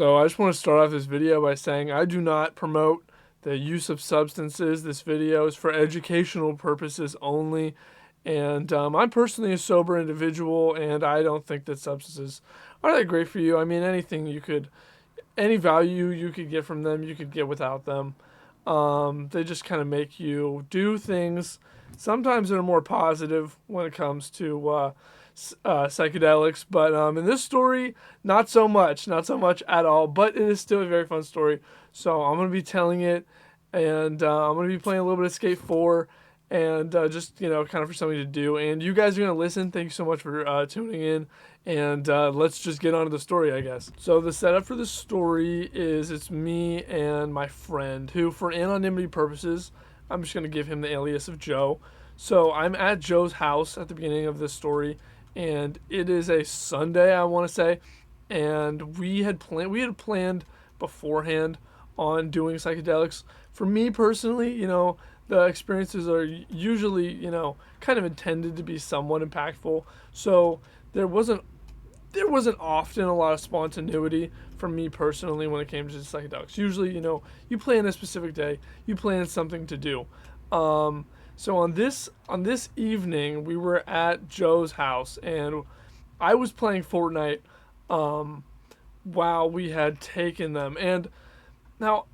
So I just want to start off this video by saying I do not promote the use of substances. This video is for educational purposes only. And I'm personally a sober individual, and I don't think that substances are that great for you. I mean, any value you could get from them, you could get without them. They just kind of make you do things sometimes that are more positive when it comes to psychedelics. But in this story, not so much at all. But it is still a very fun story. So I'm gonna be telling it, and I'm gonna be playing a little bit of Skate 4, and just kind of for something to do. And you guys are gonna listen. Thank you so much for tuning in. And let's just get on to the story, I guess. So the setup for the story is it's me and my friend, who, for anonymity purposes, I'm just gonna give him the alias of Joe. So I'm at Joe's house at the beginning of this story, and it is a Sunday, I want to say, and we had planned beforehand on doing psychedelics. For me personally, the experiences are usually, kind of intended to be somewhat impactful. So there wasn't there wasn't often a lot of spontaneity for me personally when it came to psychedelics. Usually, you plan a specific day, you plan something to do. So on this evening, we were at Joe's house, and I was playing Fortnite um, while we had taken them. And now,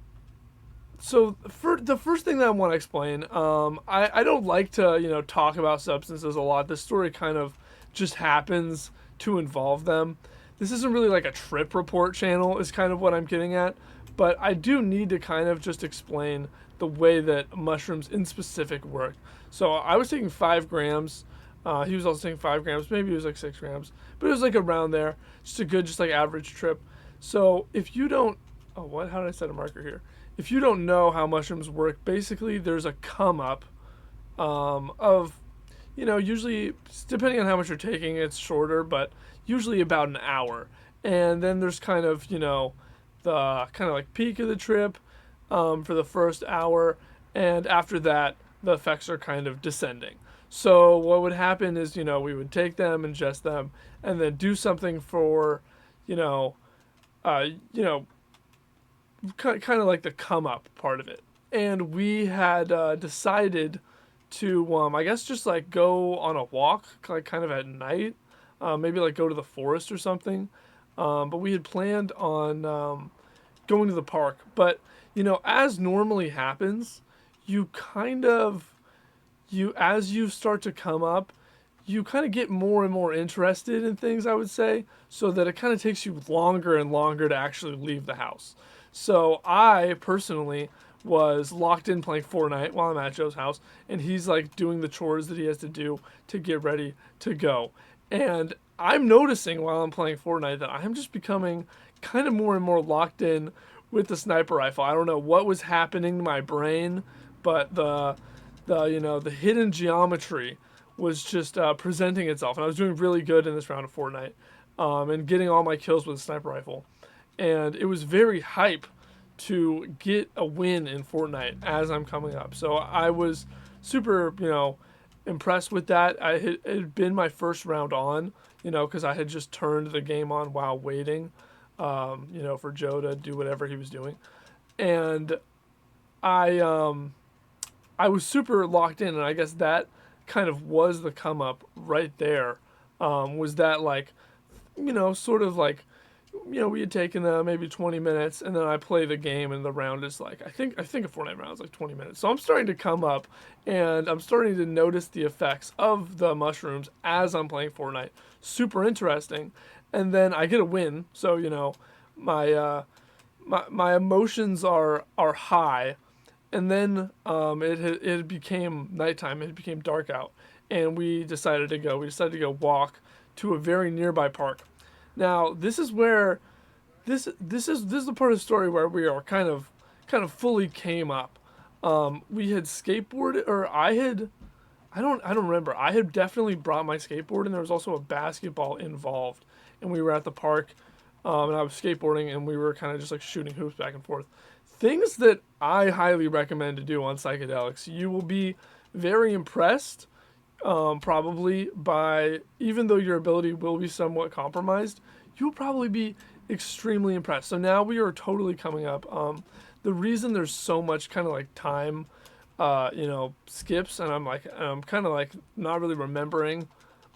so for the first thing that I want to explain, I don't like to talk about substances a lot. This story kind of just happens to involve them. This isn't really like a trip report channel, is kind of what I'm getting at, but I do need to kind of just explain the way that mushrooms in specific work. So I was taking 5 grams. He was also taking 5 grams. Maybe it was like 6 grams, but it was like around there. Just a good, just like average trip. So if you don't, oh, what? How did I set a marker here? If you don't know how mushrooms work, basically there's a come up of, usually depending on how much you're taking, it's shorter, but usually about an hour. And then there's kind of, the kind of like peak of the trip for the first hour, and after that, the effects are kind of descending. So what would happen is, we would take them, ingest them, and then do something for, you know, uh, you know, kind of like the come up part of it. And we had decided to, I guess, just like go on a walk, like kind of at night, maybe like go to the forest or something. But we had planned on going to the park. But as normally happens, you kind of as you start to come up, you kind of get more and more interested in things, I would say, so that it kind of takes you longer and longer to actually leave the house. So I personally was locked in playing Fortnite while I'm at Joe's house, and he's like doing the chores that he has to do to get ready to go. And I'm noticing while I'm playing Fortnite that I'm just becoming kind of more and more locked in with the sniper rifle. I don't know what was happening to my brain, but the hidden geometry was just presenting itself, and I was doing really good in this round of Fortnite, and getting all my kills with a sniper rifle, and it was very hype to get a win in Fortnite as I'm coming up. So I was super, impressed with that. It had been my first round on, because I had just turned the game on while waiting, for Joe to do whatever he was doing, and I I was super locked in, and I guess that kind of was the come up right there. Was that like, sort of like, we had taken maybe 20 minutes, and then I play the game, and the round is like, I think a Fortnite round is like 20 minutes. So I'm starting to come up, and I'm starting to notice the effects of the mushrooms as I'm playing Fortnite. Super interesting, and then I get a win. So my my emotions are high, and then it became nighttime. It became dark out, and we decided to go. We decided to go walk to a very nearby park. Now this is where this is the part of the story where we are kind of fully came up. We had skateboarded, or I don't remember. I had definitely brought my skateboard, and there was also a basketball involved, and we were at the park, and I was skateboarding, and we were kind of just like shooting hoops back and forth. Things that I highly recommend to do on psychedelics. You will be very impressed, probably by, even though your ability will be somewhat compromised, you'll probably be extremely impressed. So now we are totally coming up. The reason there's so much kind of like time, skips, and I'm kind of like not really remembering.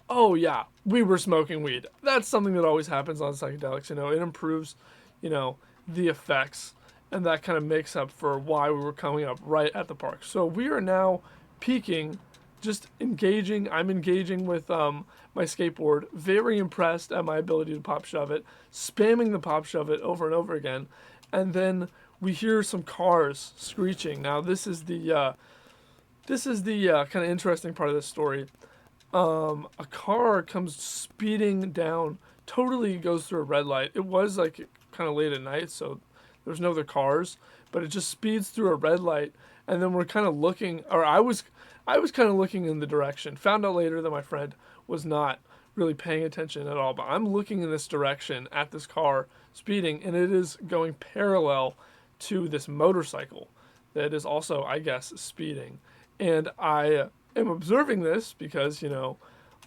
Oh yeah, we were smoking weed. That's something that always happens on psychedelics. It improves, you know, the effects, and that kind of makes up for why we were coming up right at the park. So we are now peaking, just engaging. I'm engaging with my skateboard. Very impressed at my ability to pop shove it, spamming the pop shove it over and over again, and then we hear some cars screeching. Now this is the kind of interesting part of this story. A car comes speeding down, totally goes through a red light. It was like kind of late at night, so there's no other cars, but it just speeds through a red light, and then we're kind of looking, or I was kind of looking in the direction. Found out later that my friend was not really paying attention at all, but I'm looking in this direction at this car speeding, and it is going parallel to this motorcycle that is also, I guess, speeding. And I am observing this because,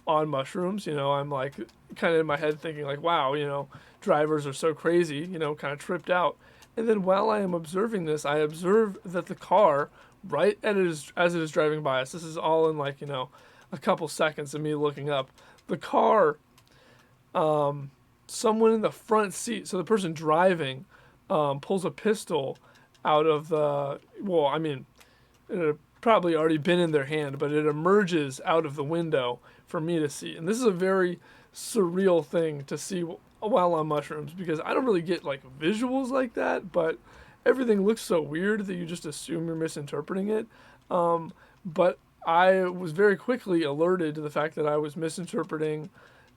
on mushrooms, I'm like kind of in my head thinking like, wow, drivers are so crazy, kind of tripped out. And then while I am observing this, I observe that the car, right as it is driving by us, this is all in like, a couple seconds of me looking up, the car, someone in the front seat, so the person driving, pulls a pistol out of the, well, I mean, it had probably already been in their hand, but it emerges out of the window for me to see. And this is a very surreal thing to see while on mushrooms, because I don't really get like visuals like that, but everything looks so weird that you just assume you're misinterpreting it. But I was very quickly alerted to the fact that I was misinterpreting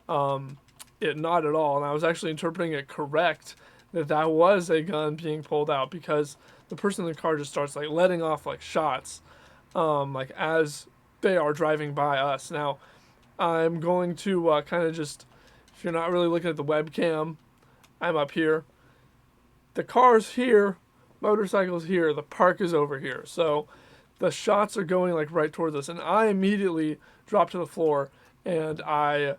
it not at all, and I was actually interpreting it correct, that was a gun being pulled out, because the person in the car just starts like letting off like shots, like as they are driving by us. Now, I'm going to kind of just, if you're not really looking at the webcam, I'm up here. The car's here, motorcycle's here, the park is over here. So the shots are going like right towards us, and I immediately drop to the floor, and I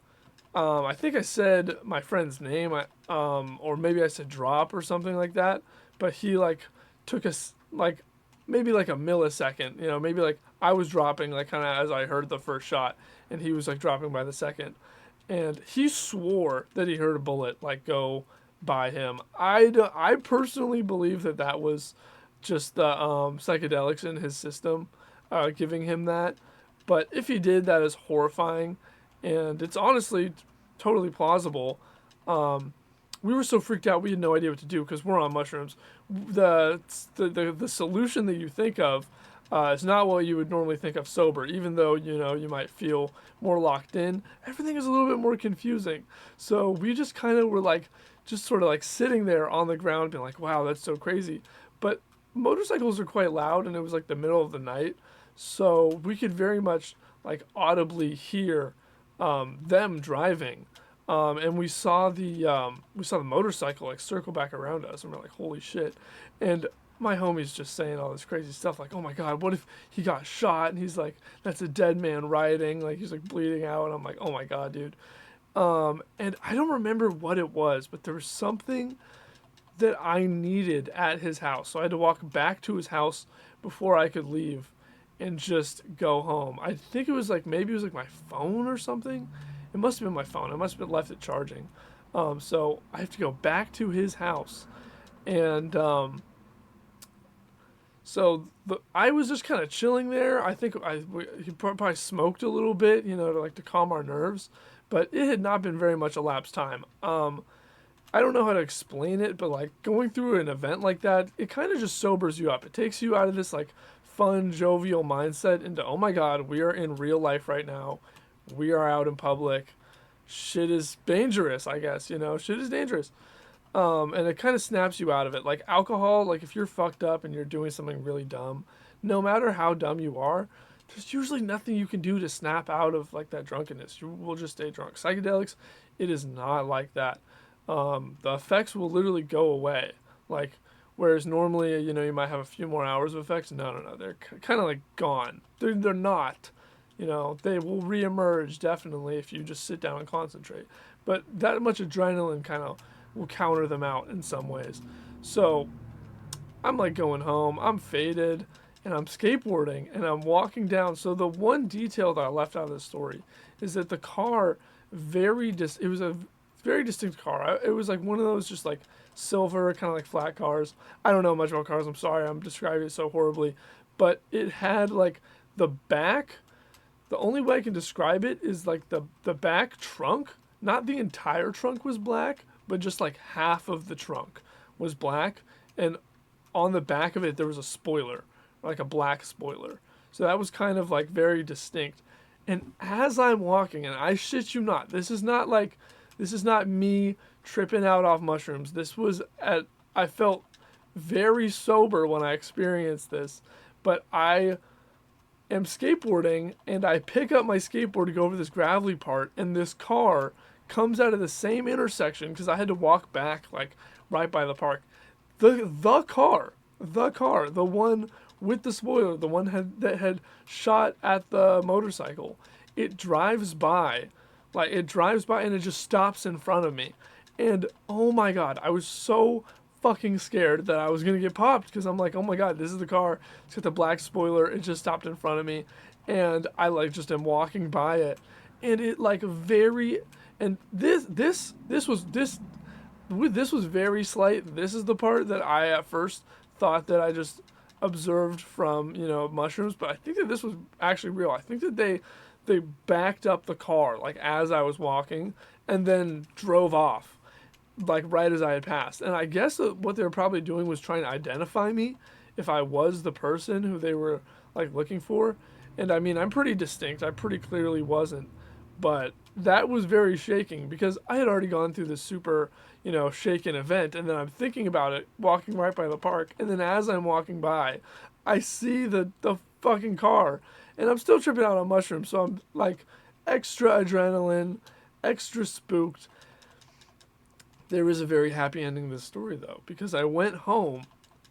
think I said my friend's name, or maybe I said drop or something like that, but he like took us like maybe like a millisecond, maybe like I was dropping like kind of as I heard the first shot, and he was like dropping by the second, and he swore that he heard a bullet like go by him. I personally believe that was just the psychedelics in his system giving him that, but if he did, that is horrifying, and it's honestly totally plausible. We were so freaked out we had no idea what to do because we're on mushrooms. The solution that you think of is not what you would normally think of sober. Even though you might feel more locked in, everything is a little bit more confusing. So we just kind of were like, just sort of like sitting there on the ground, being like, "Wow, that's so crazy." But motorcycles are quite loud, and it was like the middle of the night, so we could very much like audibly hear them driving. And we saw the motorcycle like circle back around us, and we're like, holy shit. And my homie's just saying all this crazy stuff like, oh my god, what if he got shot? And he's like, that's a dead man riding, like he's like bleeding out. And I'm like, oh my god, dude. And I don't remember what it was, but there was something that I needed at his house, so I had to walk back to his house before I could leave and just go home. I think it was like, maybe it was like my phone or something. It must have been my phone. I must have been left it charging. So I have to go back to his house. And I was just kind of chilling there. I think he probably smoked a little bit, to calm our nerves. But it had not been very much elapsed time. I don't know how to explain it, but like going through an event like that, it kind of just sobers you up. It takes you out of this like fun, jovial mindset into, oh my god, we are in real life right now. We are out in public. Shit is dangerous, I guess, shit is dangerous. And it kind of snaps you out of it. Like alcohol, like if you're fucked up and you're doing something really dumb, no matter how dumb you are, there's usually nothing you can do to snap out of like that drunkenness. You will just stay drunk. Psychedelics, it is not like that. The effects will literally go away. Like, whereas normally, you might have a few more hours of effects. No. They're kind of like gone. They're not. They will reemerge definitely if you just sit down and concentrate. But that much adrenaline kind of will counter them out in some ways. So I'm like going home, I'm faded, and I'm skateboarding, and I'm walking down. So the one detail that I left out of this story is that the car, it was a very distinct car. It was like one of those just like silver, kind of like flat cars. I don't know much about cars. I'm sorry, I'm describing it so horribly, but it had like the back. The only way I can describe it is like the back trunk. Not the entire trunk was black, but just like half of the trunk was black, and on the back of it there was a spoiler, like a black spoiler. So that was kind of like very distinct. And as I'm walking, and I shit you not, this is not me tripping out off mushrooms. I felt very sober when I experienced this, but I am skateboarding and I pick up my skateboard to go over this gravelly part, and this car comes out of the same intersection because I had to walk back like right by the park. The one with the spoiler, the one that had shot at the motorcycle, it drives by, and it just stops in front of me. And oh my god, I was so fucking scared that I was gonna get popped because I'm like, oh my god, this is the car. It's got the black spoiler. It just stopped in front of me, and I like just am walking by it, and it like very, and this was very slight. This is the part that I at first thought that I just observed from, mushrooms, but I think that this was actually real. I think that they backed up the car like as I was walking and then drove off like right as I had passed. And I guess that what they were probably doing was trying to identify me if I was the person who they were like looking for. And I mean, I'm pretty distinct. I pretty clearly wasn't. But that was very shaking because I had already gone through this super, shaken event. And then I'm thinking about it walking right by the park. And then as I'm walking by, I see the fucking car. And I'm still tripping out on mushrooms. So I'm like extra adrenaline, extra spooked. There is a very happy ending to this story though, because I went home,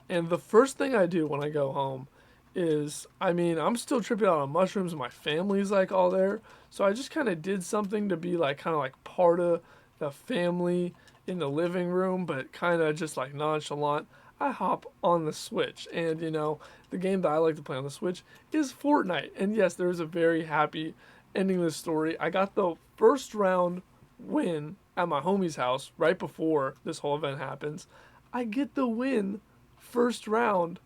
and the first thing I do when I go home is, I'm still tripping out on mushrooms and my family's like all there. So I just kind of did something to be like kind of like part of the family in the living room, but kind of just like nonchalant. I hop on the Switch, and the game that I like to play on the Switch is Fortnite. And yes, there is a very happy ending to this story. I got the first round win at my homie's house right before this whole event happens. I get the win first round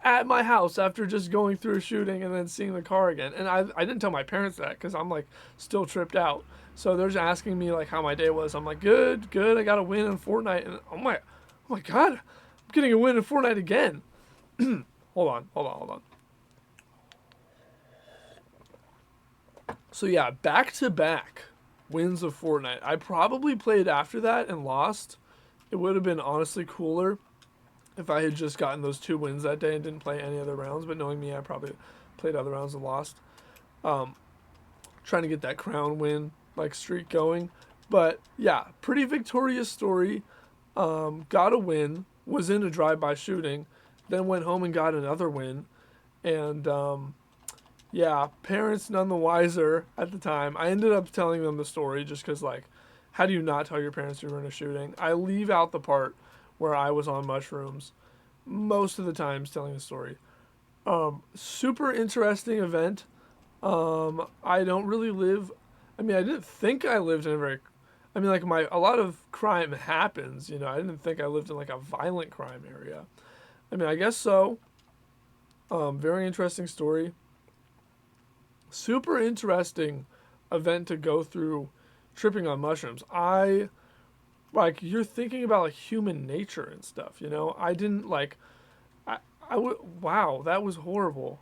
at my house after just going through a shooting and then seeing the car again. And I didn't tell my parents that because I'm like still tripped out. So they're just asking me like how my day was. I'm like, good. I got a win in Fortnite. And oh my god, I'm getting a win in Fortnite again. Hold on. So yeah, back to back wins of Fortnite. I probably played after that and lost. It would have been honestly cooler if I had just gotten those 2 wins that day and didn't play any other rounds. But knowing me, I probably played other rounds and lost. Trying to get that crown win like streak going. But yeah, pretty victorious story. Got a win. Was in a drive-by shooting. Then went home and got another win. And yeah, parents none the wiser at the time. I ended up telling them the story just because, like, how do you not tell your parents you were in a shooting? I leave out the part where I was on mushrooms most of the times telling the story. Super interesting event. I don't really live... I didn't think I lived in a very... a lot of crime happens, I didn't think I lived in, like, a violent crime area. I guess so. Very interesting story. Super interesting event to go through tripping on mushrooms. You're thinking about like human nature and stuff, I didn't wow, that was horrible.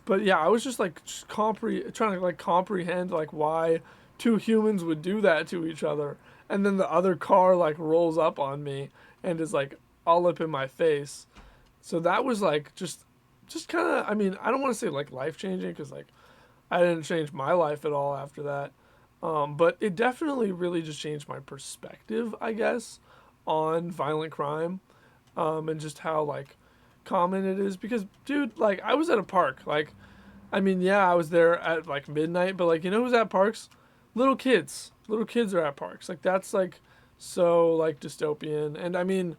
But yeah, I was just like trying to like comprehend like why 2 humans would do that to each other. And then the other car like rolls up on me and is like all up in my face. So that was like just kind of, I don't want to say like life-changing because like I didn't change my life at all after that. But it definitely really just changed my perspective, I guess, on violent crime, and just how like common it is. Because, dude, like I was at a park, like, yeah, I was there at like midnight, but like, who's at parks little kids are at parks. Like that's like so like dystopian. And I mean,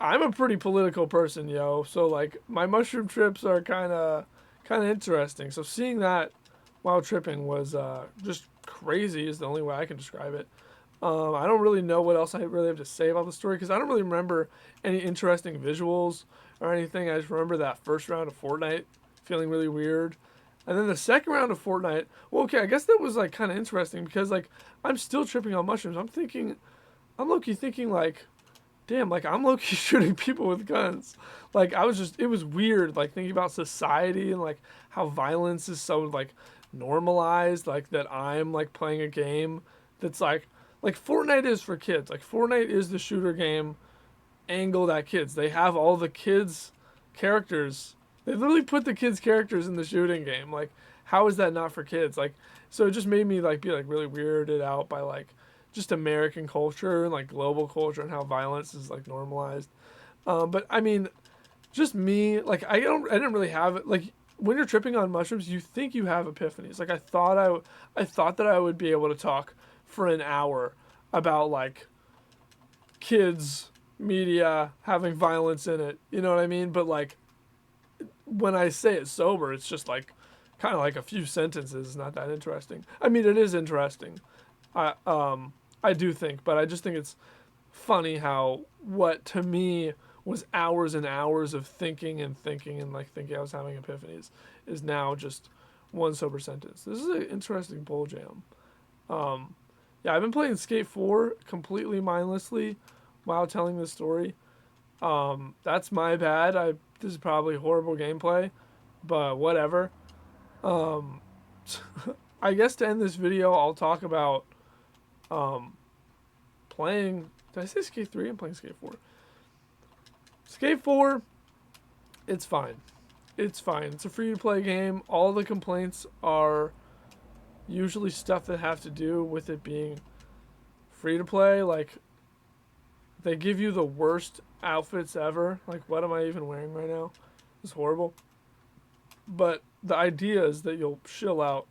I'm a pretty political person, yo. So like my mushroom trips are kind of interesting. So seeing that while tripping was just crazy is the only way I can describe it. I don't really know what else I really have to say about the story because I don't really remember any interesting visuals or anything. I just remember that first round of Fortnite feeling really weird. And then the second round of Fortnite, well, okay, I guess that was like kind of interesting because like I'm still tripping on mushrooms. I'm low-key thinking like, damn, like I'm low-key shooting people with guns. Like it was weird like thinking about society and like how violence is so like normalized, like that I'm like playing a game that's like Fortnite is for kids. Like Fortnite is the shooter game angled at kids. They have all the kids characters. They literally put the kids characters in the shooting game. Like how is that not for kids? Like so it just made me like be like really weirded out by like just American culture and like global culture and how violence is like normalized. But I mean, just me like I didn't really have it like when you're tripping on mushrooms, you think you have epiphanies. Like I thought that I would be able to talk for an hour about like kids media having violence in it. You know what I mean? But like when I say it sober, it's just like kind of like a few sentences. It's not that interesting. I mean, it is interesting. I do think, but I just think it's funny how what to me was hours and hours of thinking and like thinking I was having epiphanies is now just one sober sentence. This is an interesting bull jam. Um, yeah, I've been playing Skate 4 completely mindlessly while telling this story. That's my bad. This is probably horrible gameplay, but whatever. Um, I guess to end this video, I'll talk about um, playing. Did I say Skate 3? I'm playing Skate 4. Skate 4, it's fine. It's fine. It's a free to play game. All the complaints are usually stuff that have to do with it being free to play. Like, they give you the worst outfits ever. Like, what am I even wearing right now? It's horrible. But the idea is that you'll shill out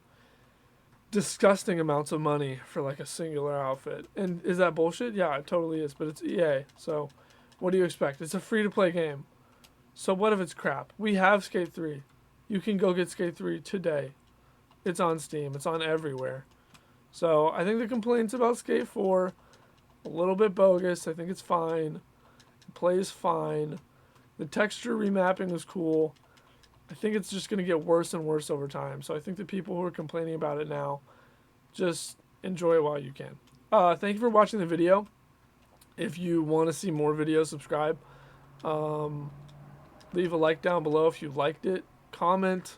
disgusting amounts of money for like a singular outfit. And is that bullshit? Yeah, it totally is. But it's EA. So what do you expect? It's a free to play game. So what if it's crap? We have Skate 3. You can go get Skate 3 today. It's on Steam. It's on everywhere. So I think the complaints about Skate 4 a little bit bogus. I think it's fine. It plays fine. The texture remapping was cool. I think it's just going to get worse and worse over time. So I think the people who are complaining about it now, just enjoy it while you can. Thank you for watching the video. If you want to see more videos, subscribe. Leave a like down below if you liked it. Comment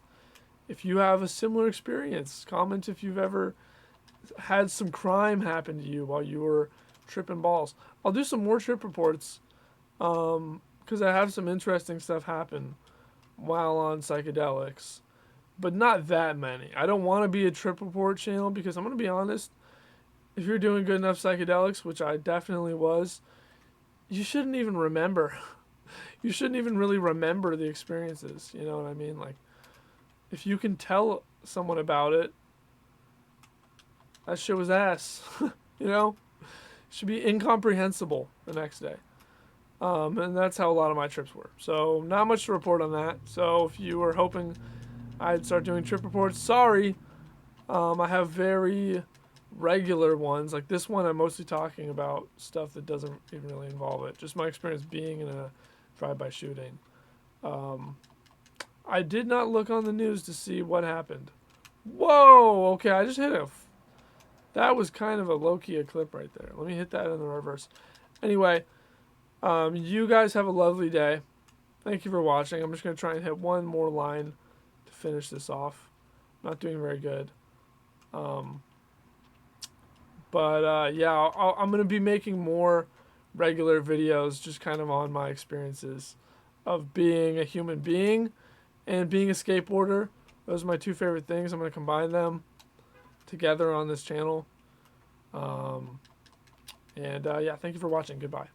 if you have a similar experience. Comment if you've ever had some crime happen to you while you were tripping balls. I'll do some more trip reports because I have some interesting stuff happen while on psychedelics, but not that many. I don't want to be a trip report channel because I'm going to be honest, if you're doing good enough psychedelics, which I definitely was, you shouldn't even remember. You shouldn't even really remember the experiences. You know what I mean? Like, if you can tell someone about it, that shit was ass. You know? It should be incomprehensible the next day. And that's how a lot of my trips were. So not much to report on that. So if you were hoping I'd start doing trip reports, sorry. I have very regular ones. Like this one, I'm mostly talking about stuff that doesn't even really involve it. Just my experience being in a drive-by shooting. I did not look on the news to see what happened. Whoa! Okay, I just hit that was kind of a low-key clip right there. Let me hit that in the reverse. Anyway, you guys have a lovely day. Thank you for watching. I'm just going to try and hit one more line to finish this off. Not doing very good. Yeah, I'm going to be making more regular videos just kind of on my experiences of being a human being and being a skateboarder. Those are my two favorite things. I'm going to combine them together on this channel. Yeah, thank you for watching. Goodbye.